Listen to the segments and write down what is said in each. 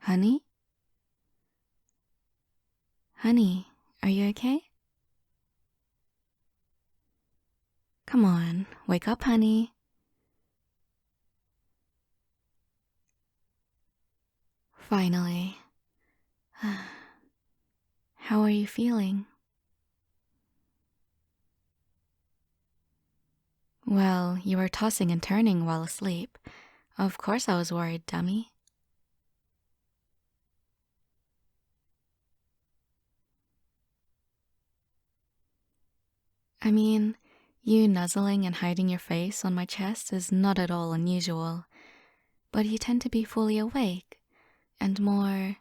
Honey? Honey, are you okay? Come on, wake up, honey. Finally. How are you feeling? Well, you were tossing and turning while asleep. Of course I was worried, dummy. I mean, you nuzzling and hiding your face on my chest is not at all unusual, but you tend to be fully awake and more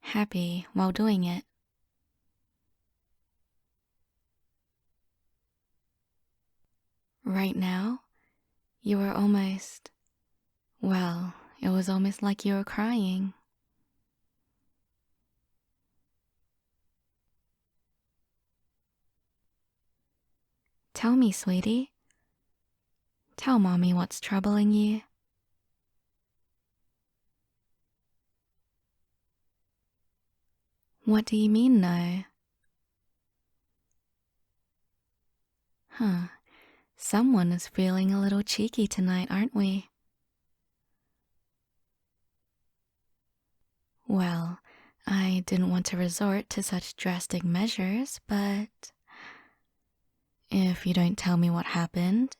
happy while doing it. Right now, you were almost, well, it was almost like you were crying. Tell me, sweetie. Tell mommy what's troubling you. What do you mean, no? Huh. Someone is feeling a little cheeky tonight, aren't we? Well, I didn't want to resort to such drastic measures, but if you don't tell me what happened,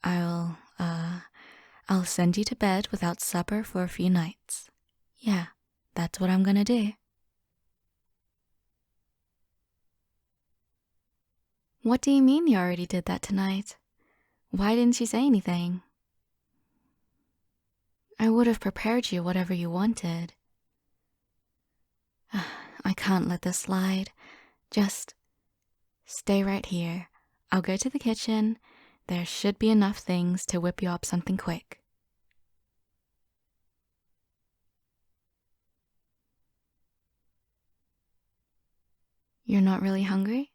I'll send you to bed without supper for a few nights. Yeah, that's what I'm gonna do. What do you mean you already did that tonight? Why didn't you say anything? I would have prepared you whatever you wanted. I can't let this slide. Just stay right here. I'll go to the kitchen. There should be enough things to whip you up something quick. You're not really hungry?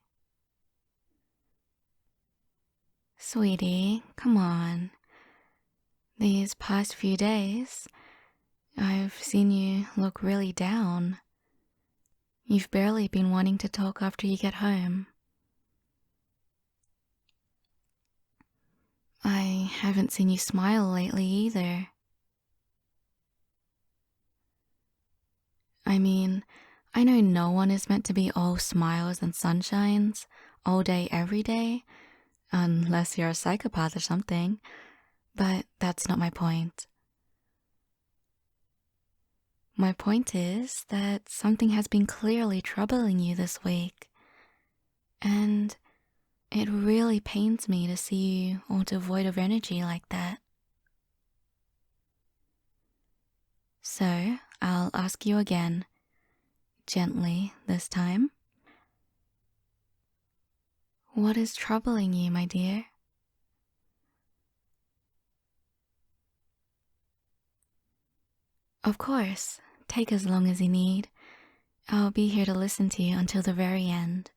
Sweetie, come on. These past few days, I've seen you look really down. You've barely been wanting to talk after you get home. I haven't seen you smile lately either. I mean, I know no one is meant to be all smiles and sunshines all day, every day, unless you're a psychopath or something, but that's not my point. My point is that something has been clearly troubling you this week, and it really pains me to see you all devoid of energy like that. So, I'll ask you again, gently this time. What is troubling you, my dear? Of course, take as long as you need. I'll be here to listen to you until the very end.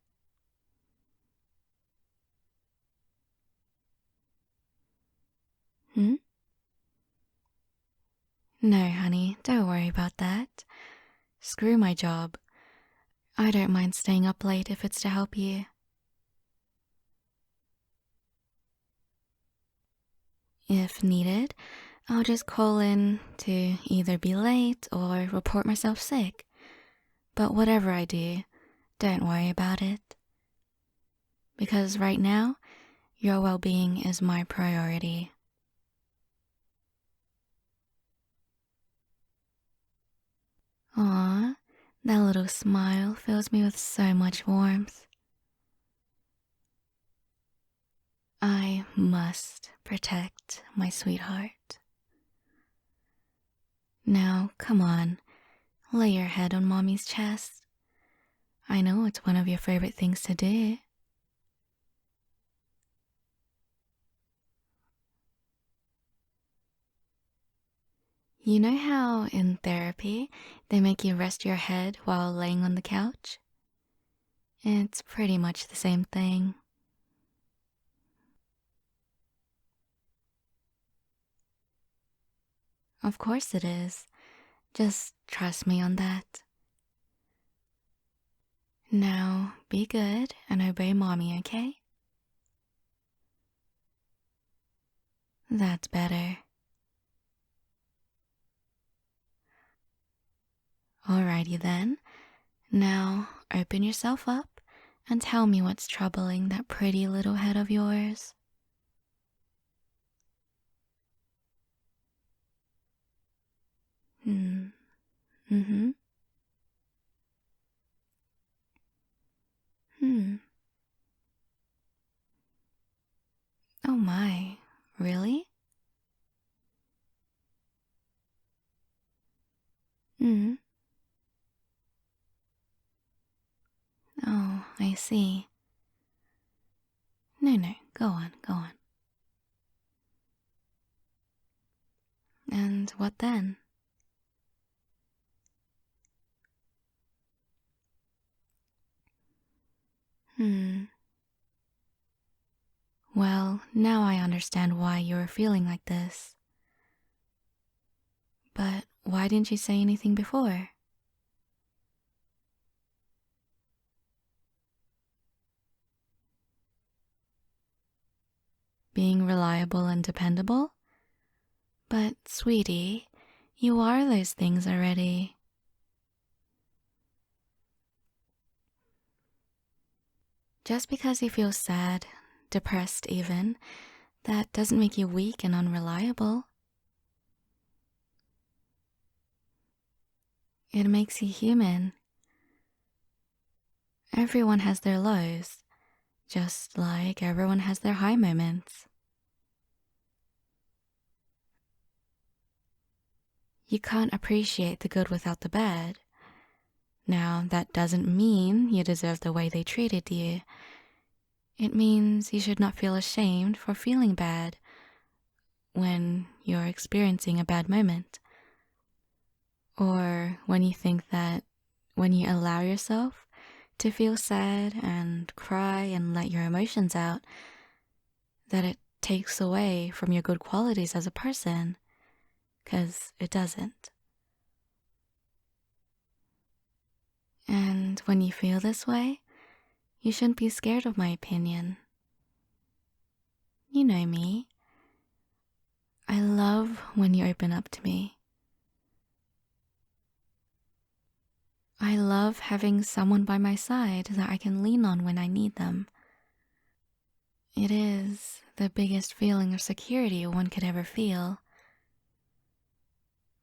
No, honey, don't worry about that. Screw my job. I don't mind staying up late if it's to help you. If needed, I'll just call in to either be late or report myself sick. But whatever I do, don't worry about it. Because right now, your well-being is my priority. Aw, that little smile fills me with so much warmth. I must protect my sweetheart. Now, come on, lay your head on mommy's chest. I know it's one of your favorite things to do. You know how in therapy they make you rest your head while laying on the couch? It's pretty much the same thing. Of course it is. Just trust me on that. Now, be good and obey mommy, okay? That's better. Alrighty then. Now, open yourself up and tell me what's troubling that pretty little head of yours. Mm-hmm. Oh my, really? Hmm. Oh, I see. No, go on. And what then? Well, now I understand why you were feeling like this. But why didn't you say anything before? Being reliable and dependable? But, sweetie, you are those things already. Just because you feel sad, depressed even, that doesn't make you weak and unreliable. It makes you human. Everyone has their lows, just like everyone has their high moments. You can't appreciate the good without the bad. Now, that doesn't mean you deserve the way they treated you. It means you should not feel ashamed for feeling bad when you're experiencing a bad moment. Or when you think that when you allow yourself to feel sad and cry and let your emotions out, that it takes away from your good qualities as a person, 'cause it doesn't. And when you feel this way, you shouldn't be scared of my opinion. You know me. I love when you open up to me. I love having someone by my side that I can lean on when I need them. It is the biggest feeling of security one could ever feel.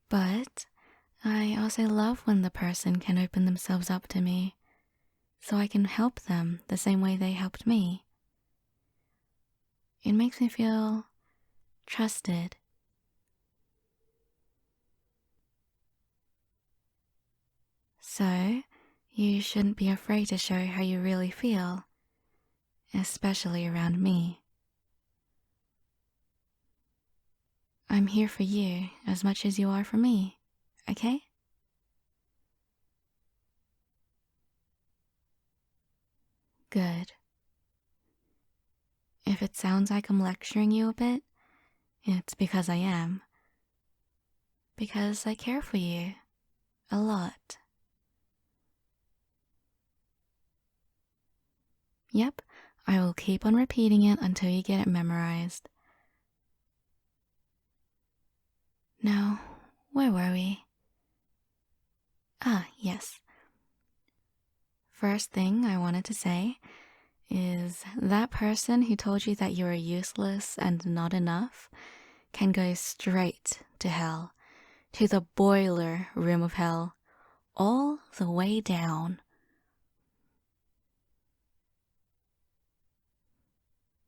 But I also love when the person can open themselves up to me, so I can help them the same way they helped me. It makes me feel trusted. So, you shouldn't be afraid to show how you really feel, especially around me. I'm here for you as much as you are for me, okay? Good. If it sounds like I'm lecturing you a bit, it's because I am. Because I care for you a lot. Yep, I will keep on repeating it until you get it memorized. Now, where were we? Ah, yes. First thing I wanted to say is that person who told you that you are useless and not enough can go straight to hell, to the boiler room of hell, all the way down.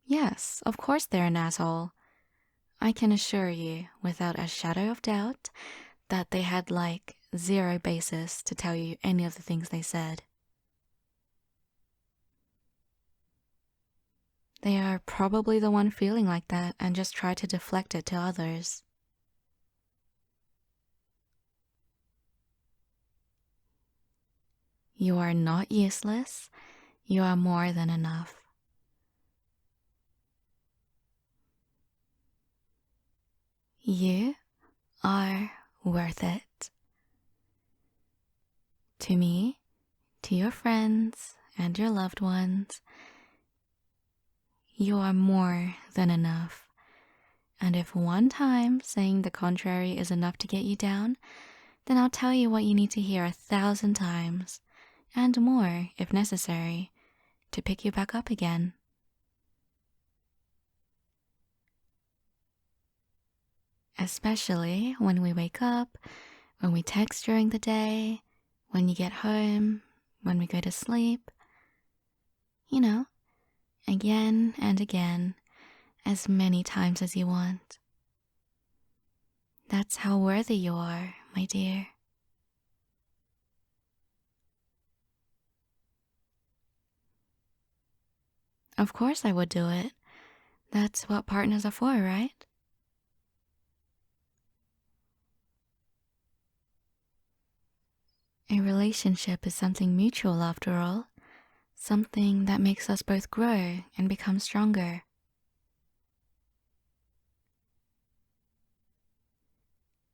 Yes, of course they're an asshole. I can assure you, without a shadow of doubt, that they had like zero basis to tell you any of the things they said. They are probably the one feeling like that and just try to deflect it to others. You are not useless. You are more than enough. You are worth it. To me, to your friends, and your loved ones, you are more than enough. And if one time saying the contrary is enough to get you down, then I'll tell you what you need to hear 1,000 times, and more if necessary, to pick you back up again. Especially when we wake up, when we text during the day, when you get home, when we go to sleep. You know, again and again, as many times as you want. That's how worthy you are, my dear. Of course I would do it. That's what partners are for, right? A relationship is something mutual after all, something that makes us both grow and become stronger.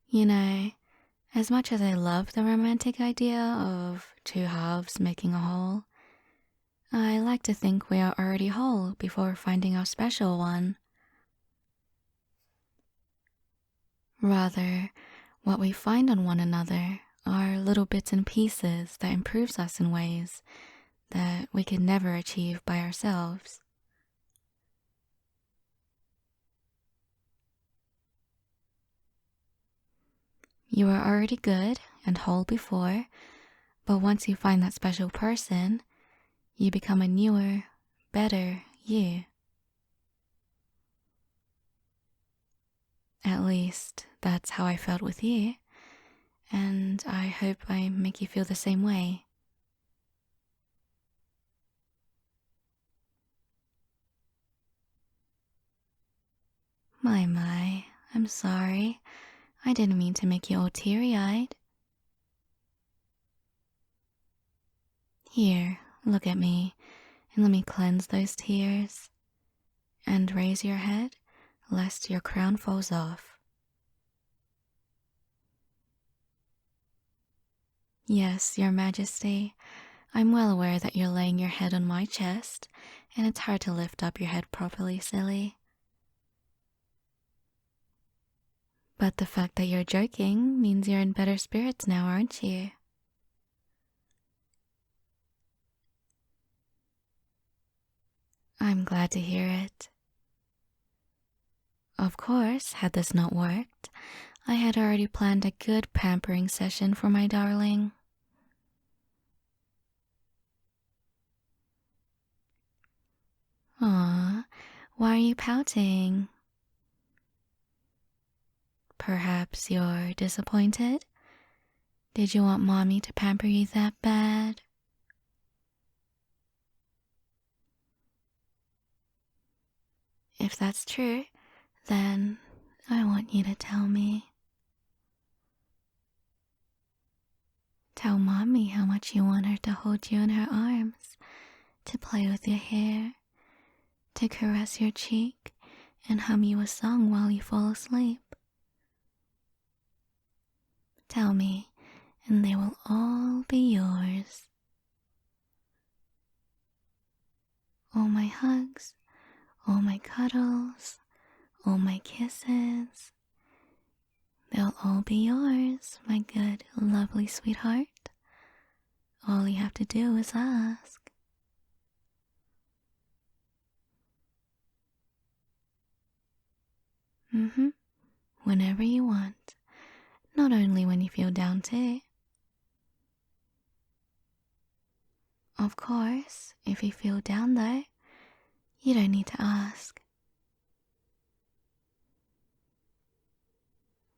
You know, as much as I love the romantic idea of two halves making a whole, I like to think we are already whole before finding our special one. Rather, what we find on one another are little bits and pieces that improves us in ways that we could never achieve by ourselves. You were already good and whole before, but once you find that special person, you become a newer, better you. At least, that's how I felt with you, and I hope I make you feel the same way. My, I'm sorry. I didn't mean to make you all teary-eyed. Here, look at me, and let me cleanse those tears. And raise your head, lest your crown falls off. Yes, your majesty, I'm well aware that you're laying your head on my chest, and it's hard to lift up your head properly, silly. But the fact that you're joking means you're in better spirits now, aren't you? I'm glad to hear it. Of course, had this not worked, I had already planned a good pampering session for my darling. Aw, why are you pouting? Perhaps you're disappointed? Did you want mommy to pamper you that bad? If that's true, then I want you to tell me. Tell mommy how much you want her to hold you in her arms, to play with your hair, to caress your cheek, and hum you a song while you fall asleep. Tell me, and they will all be yours. All my hugs, all my cuddles, all my kisses. They'll all be yours, my good, lovely sweetheart. All you have to do is ask. Whenever you want. Not only when you feel down too. Of course, if you feel down though, you don't need to ask.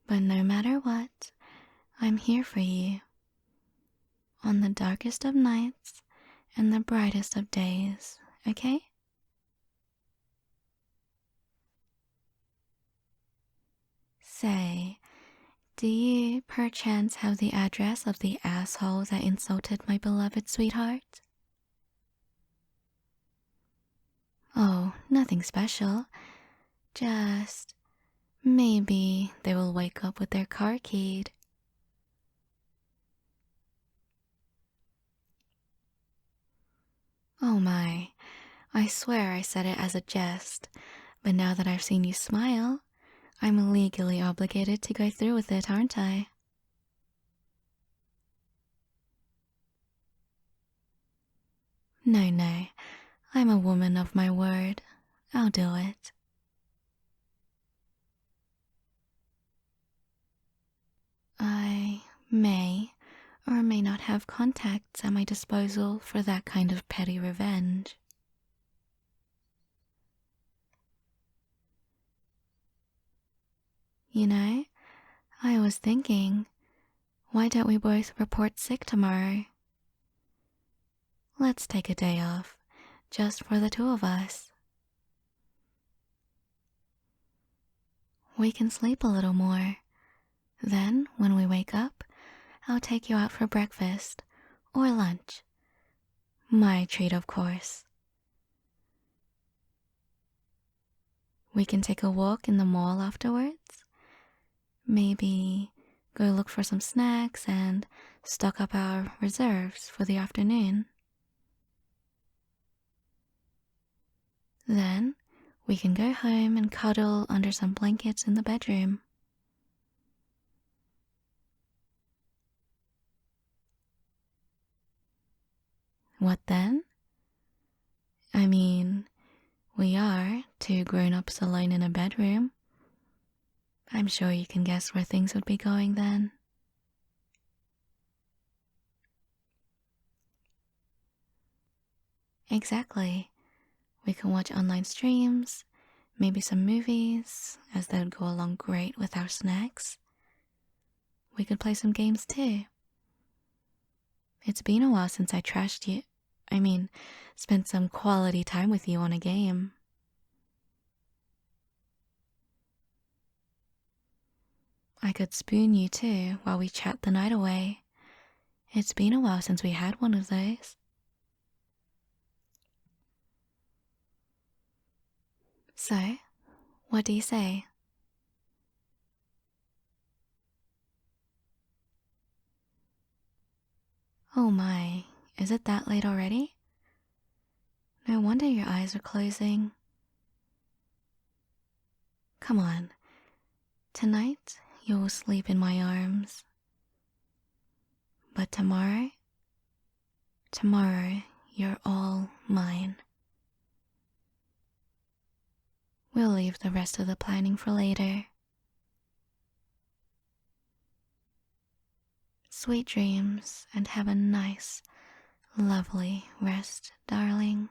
But no matter what, I'm here for you. On the darkest of nights and the brightest of days, okay? Say, do you perchance have the address of the asshole that insulted my beloved sweetheart? Oh, nothing special. Just maybe they will wake up with their car keyed. Oh my, I swear I said it as a jest, but now that I've seen you smile, I'm legally obligated to go through with it, aren't I? No, no, I'm a woman of my word. I'll do it. I may or may not have contacts at my disposal for that kind of petty revenge. You know, I was thinking, why don't we both report sick tomorrow? Let's take a day off, just for the two of us. We can sleep a little more. Then, when we wake up, I'll take you out for breakfast or lunch. My treat, of course. We can take a walk in the mall afterwards. Maybe go look for some snacks and stock up our reserves for the afternoon. Then we can go home and cuddle under some blankets in the bedroom. What then? I mean, we are two grown-ups alone in a bedroom. I'm sure you can guess where things would be going then. Exactly. We can watch online streams, maybe some movies, as that would go along great with our snacks. We could play some games too. It's been a while since I trashed you. Spent some quality time with you on a game. I could spoon you too while we chat the night away. It's been a while since we had one of those. So, what do you say? Oh my, is it that late already? No wonder your eyes are closing. Come on, tonight you'll sleep in my arms. But tomorrow you're all mine. We'll leave the rest of the planning for later. Sweet dreams and have a nice, lovely rest, darling.